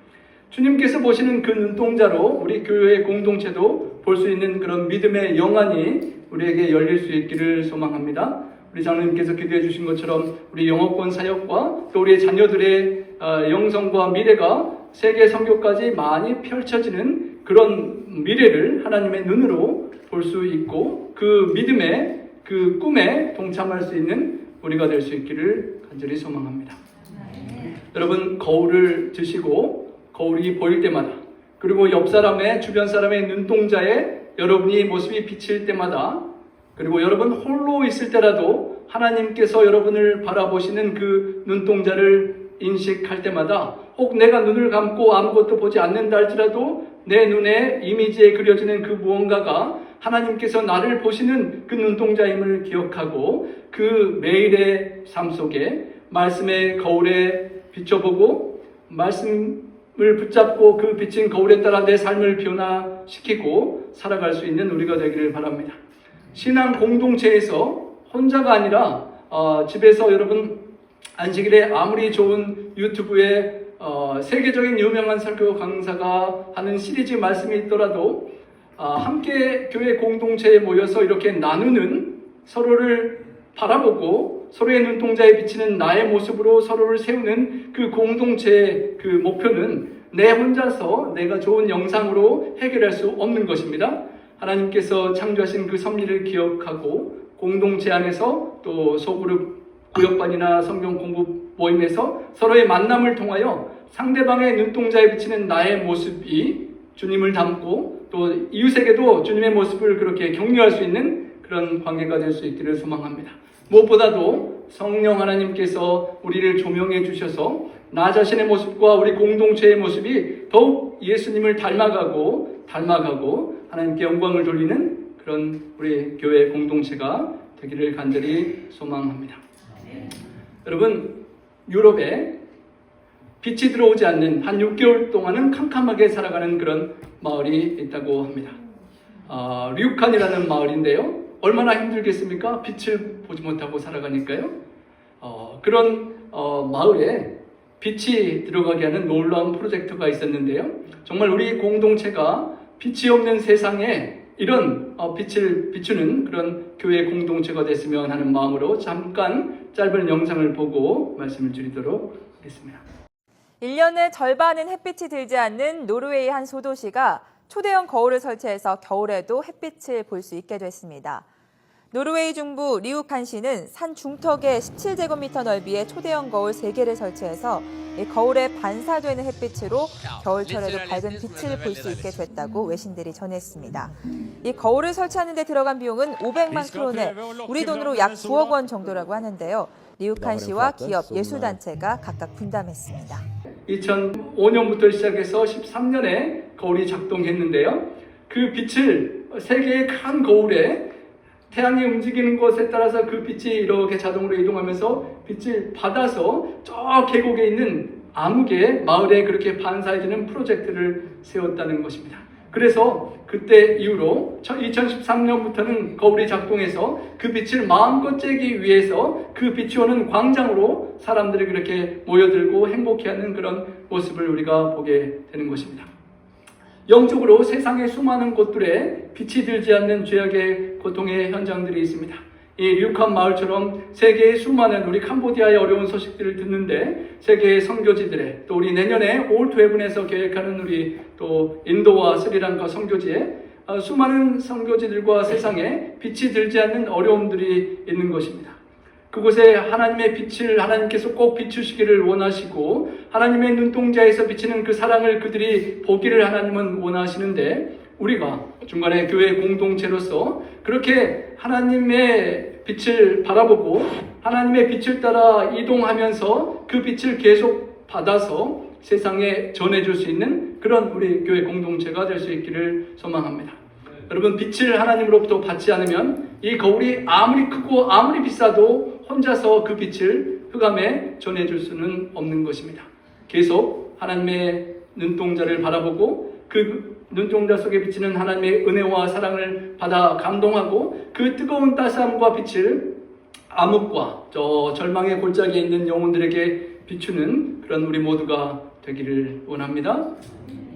주님께서 보시는 그 눈동자로 우리 교회의 공동체도 볼 수 있는 그런 믿음의 영안이 우리에게 열릴 수 있기를 소망합니다. 우리 장로님께서 기도해 주신 것처럼 우리 영어권 사역과 또 우리의 자녀들의 영성과 미래가 세계 선교까지 많이 펼쳐지는 그런 미래를 하나님의 눈으로 볼 수 있고 그 믿음의 그 꿈에 동참할 수 있는 우리가 될 수 있기를 간절히 소망합니다. 여러분, 거울을 드시고 거울이 보일 때마다, 그리고 옆 사람의 주변 사람의 눈동자에 여러분이 모습이 비칠 때마다, 그리고 여러분 홀로 있을 때라도 하나님께서 여러분을 바라보시는 그 눈동자를 인식할 때마다, 혹 내가 눈을 감고 아무것도 보지 않는다 할지라도 내 눈에 이미지에 그려지는 그 무언가가 하나님께서 나를 보시는 그 눈동자임을 기억하고 그 매일의 삶 속에 말씀의 거울에 비춰보고 말씀을 붙잡고 그 비친 거울에 따라 내 삶을 변화시키고 살아갈 수 있는 우리가 되기를 바랍니다. 신앙 공동체에서 혼자가 아니라 집에서 여러분 안식일에 아무리 좋은 유튜브에 세계적인 유명한 설교 강사가 하는 시리즈 말씀이 있더라도 함께 교회 공동체에 모여서 이렇게 나누는, 서로를 바라보고 서로의 눈동자에 비치는 나의 모습으로 서로를 세우는 그 공동체의 그 목표는 내 혼자서 내가 좋은 영상으로 해결할 수 없는 것입니다. 하나님께서 창조하신 그 섭리를 기억하고 공동체 안에서 또 소그룹 구역반이나 성경 공부 모임에서 서로의 만남을 통하여 상대방의 눈동자에 비치는 나의 모습이 주님을 닮고 또 이웃에게도 주님의 모습을 그렇게 격려할 수 있는 그런 관계가 될 수 있기를 소망합니다. 무엇보다도 성령 하나님께서 우리를 조명해 주셔서 나 자신의 모습과 우리 공동체의 모습이 더욱 예수님을 닮아가고 하나님께 영광을 돌리는 그런 우리 교회 공동체가 되기를 간절히 소망합니다. 여러분, 유럽에 빛이 들어오지 않는 한 6개월 동안은 캄캄하게 살아가는 그런 마을이 있다고 합니다. 류칸이라는 마을인데요. 얼마나 힘들겠습니까? 빛을 보지 못하고 살아가니까요. 그런 마을에 빛이 들어가게 하는 놀라운 프로젝트가 있었는데요. 정말 우리 공동체가 빛이 없는 세상에 이런 빛을 비추는 그런 교회 공동체가 됐으면 하는 마음으로 잠깐 짧은 영상을 보고 말씀을 드리도록 하겠습니다. 1년의 절반은 햇빛이 들지 않는 노르웨이 한 소도시가 초대형 거울을 설치해서 겨울에도 햇빛을 볼 수 있게 됐습니다. 노르웨이 중부 리우칸시는 산 중턱에 17제곱미터 넓이의 초대형 거울 3개를 설치해서 이 거울에 반사되는 햇빛으로 겨울철에도 밝은 빛을 볼 수 있게 됐다고 외신들이 전했습니다. 이 거울을 설치하는 데 들어간 비용은 500만 크로네, 우리 돈으로 약 9억 원 정도라고 하는데요. 리우칸시와 기업, 예술단체가 각각 분담했습니다. 2005년부터 시작해서 13년에 거울이 작동했는데요. 그 빛을 3개의 큰 거울에 태양이 움직이는 것에 따라서 그 빛이 이렇게 자동으로 이동하면서 빛을 받아서 저 계곡에 있는 암흑의 마을에 그렇게 반사해주는 프로젝트를 세웠다는 것입니다. 그래서 그때 이후로 2013년부터는 거울이 작동해서 그 빛을 마음껏 쬐기 위해서 그 빛이 오는 광장으로 사람들이 그렇게 모여들고 행복해하는 그런 모습을 우리가 보게 되는 것입니다. 영적으로 세상의 수많은 곳들에 빛이 들지 않는 죄악의 고통의 현장들이 있습니다. 이 류칸 마을처럼 세계의 수많은 우리 캄보디아의 어려운 소식들을 듣는데 세계의 선교지들에 또 우리 내년에 올 투 헤븐에서 계획하는 우리 또 인도와 스리랑카 선교지에 수많은 선교지들과 세상에 빛이 들지 않는 어려움들이 있는 것입니다. 그곳에 하나님의 빛을 하나님께서 꼭 비추시기를 원하시고 하나님의 눈동자에서 비치는 그 사랑을 그들이 보기를 하나님은 원하시는데 우리가 중간에 교회 공동체로서 그렇게 하나님의 빛을 바라보고 하나님의 빛을 따라 이동하면서 그 빛을 계속 받아서 세상에 전해줄 수 있는 그런 우리 교회 공동체가 될 수 있기를 소망합니다. 여러분, 빛을 하나님으로부터 받지 않으면 이 거울이 아무리 크고 아무리 비싸도 혼자서 그 빛을 흑암에 전해줄 수는 없는 것입니다. 계속 하나님의 눈동자를 바라보고 그 눈동자 속에 비치는 하나님의 은혜와 사랑을 받아 감동하고 그 뜨거운 따스함과 빛을 암흑과 저 절망의 골짜기에 있는 영혼들에게 비추는 그런 우리 모두가 되기를 원합니다.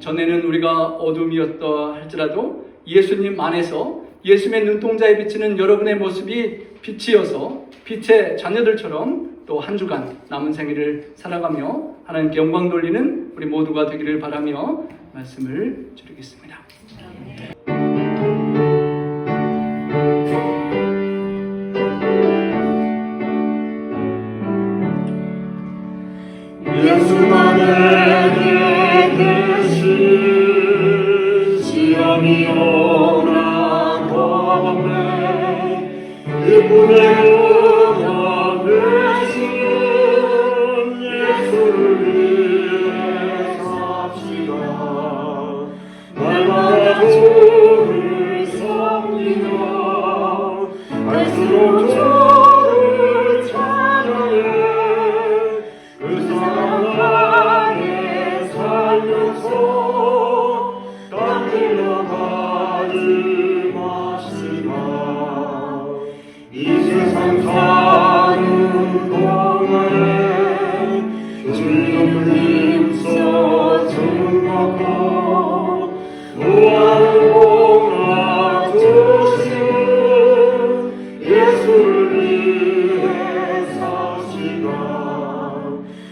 전에는 우리가 어둠이었다 할지라도 예수님 안에서 예수님의 눈동자에 비치는 여러분의 모습이 빛이어서 빛의 자녀들처럼 또 한 주간 남은 생일을 살아가며 하나님께 영광 돌리는 우리 모두가 되기를 바라며 말씀을 드리겠습니다. 예수만에게 계신 시험이 오라고네 기쁨의 응원 되시는 예수를 위해 삽시다. 날마다 주를 섬기며 갈수록 주를 찬양해 그 사랑 안에 살면서 땀 흘려가지 마시라. 이 세상 사는 동안에 주님을 힘써 증거하고 무한을 공락 주시는 예수를 위해 사시다.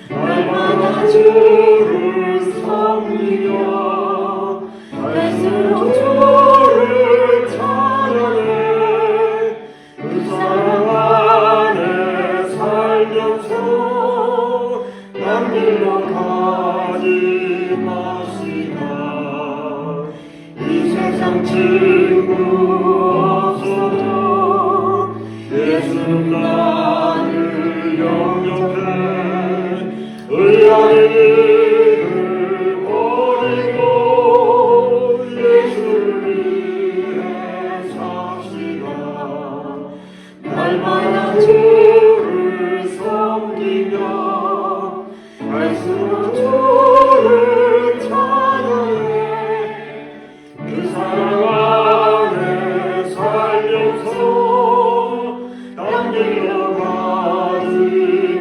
날마다 주를 섬기며 갈수록 주를 찬양해 그 사랑 안에 살면서 남길로 가지 마시라. 이 세상 친구 없어도 예수는 나를 영접해 의아의 일을 버리고 예수를 위해 삽시다. 날마다 주를 섬기며 갈수록 주를 찬양해 그 사랑 안에 살면서 남길로 가지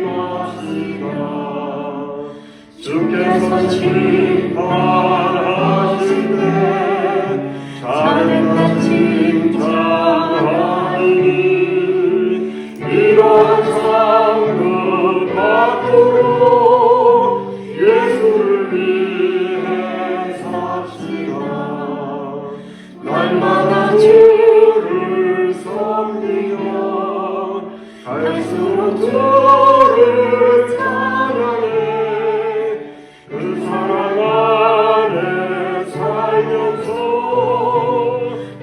마시다. 주께서 심판하실 때 잘했다 칭찬하리니 이러한 상급 받도록 예수를 위해 삽시다. 날마다 주를 섬기며 갈수록 주를 찬양해 그 사랑 안에 살면서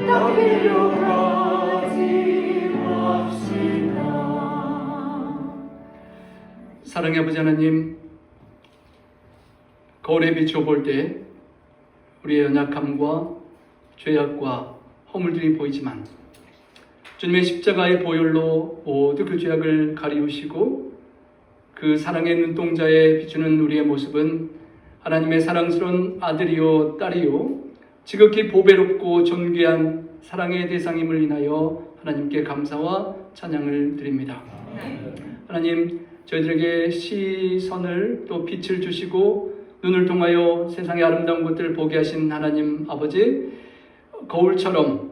땀 흘려가지 맙시다. 사랑의 아버지 하나님, 거울에 비추어 볼 때 우리의 연약함과 죄악과 허물들이 보이지만 주님의 십자가의 보혈로 모두 그 죄악을 가리우시고 그 사랑의 눈동자에 비추는 우리의 모습은 하나님의 사랑스러운 아들이요 딸이요 지극히 보배롭고 존귀한 사랑의 대상임을 인하여 하나님께 감사와 찬양을 드립니다. 하나님, 저희들에게 시선을 또 빛을 주시고 눈을 통하여 세상의 아름다운 것들을 보게 하신 하나님 아버지, 거울처럼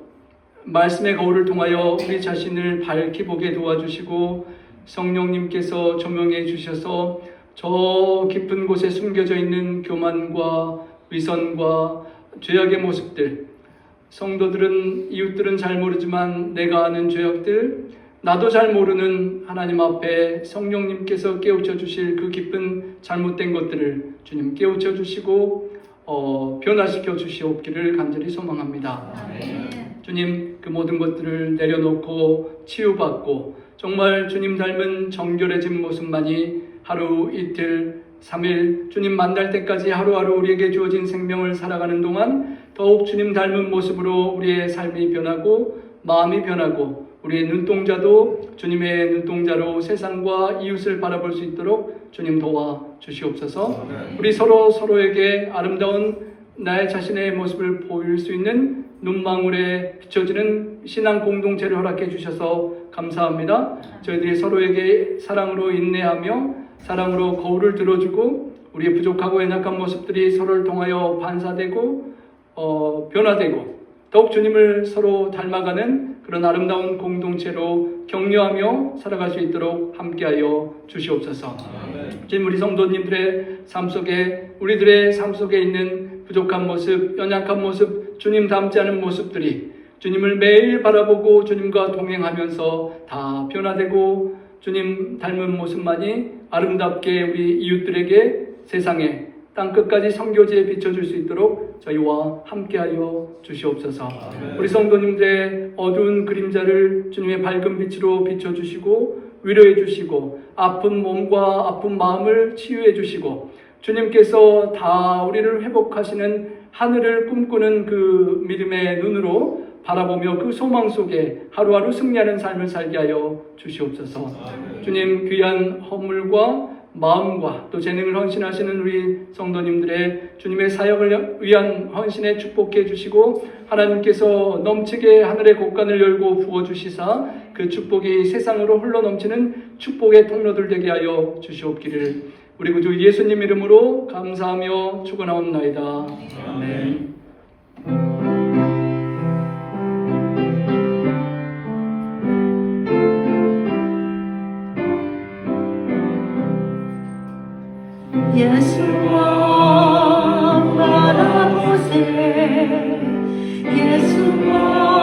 말씀의 거울을 통하여 우리 자신을 밝히 보게 도와주시고 성령님께서 조명해 주셔서 저 깊은 곳에 숨겨져 있는 교만과 위선과 죄악의 모습들, 성도들은, 이웃들은 잘 모르지만 내가 아는 죄악들, 나도 잘 모르는 하나님 앞에 성령님께서 깨우쳐 주실 그 깊은 잘못된 것들을 주님 깨우쳐 주시고 변화시켜 주시옵기를 간절히 소망합니다. 주님, 그 모든 것들을 내려놓고 치유받고 정말 주님 닮은 정결해진 모습만이 하루, 이틀, 3일 주님 만날 때까지 하루하루 우리에게 주어진 생명을 살아가는 동안 더욱 주님 닮은 모습으로 우리의 삶이 변하고 마음이 변하고 우리의 눈동자도 주님의 눈동자로 세상과 이웃을 바라볼 수 있도록 주님 도와 주시옵소서. 우리 서로에게 아름다운 나의 자신의 모습을 보일 수 있는 눈망울에 비춰지는 신앙 공동체를 허락해 주셔서 감사합니다. 저희들이 서로에게 사랑으로 인내하며 사랑으로 거울을 들어주고 우리의 부족하고 연약한 모습들이 서로를 통하여 반사되고 변화되고 더욱 주님을 서로 닮아가는 그런 아름다운 공동체로 격려하며 살아갈 수 있도록 함께하여 주시옵소서. 주님, 우리 성도님들의 삶 속에, 우리들의 삶 속에 있는 부족한 모습, 연약한 모습, 주님 닮지 않은 모습들이 주님을 매일 바라보고 주님과 동행하면서 다 변화되고 주님 닮은 모습만이 아름답게 우리 이웃들에게 세상에 땅끝까지 선교지에 비춰줄 수 있도록 저희와 함께하여 주시옵소서. 우리 성도님들의 어두운 그림자를 주님의 밝은 빛으로 비춰주시고 위로해 주시고 아픈 몸과 아픈 마음을 치유해 주시고 주님께서 다 우리를 회복하시는 하늘을 꿈꾸는 그 믿음의 눈으로 바라보며 그 소망 속에 하루하루 승리하는 삶을 살게 하여 주시옵소서. 주님, 귀한 허물과 마음과 또 재능을 헌신하시는 우리 성도님들의 주님의 사역을 위한 헌신에 축복해 주시고 하나님께서 넘치게 하늘의 곳간을 열고 부어주시사 그 축복이 세상으로 흘러넘치는 축복의 통로들 되게 하여 주시옵기를 우리 구주 예수님 이름으로 감사하며 축원하옵나이다. 아멘. 예수와 바라보세 예수와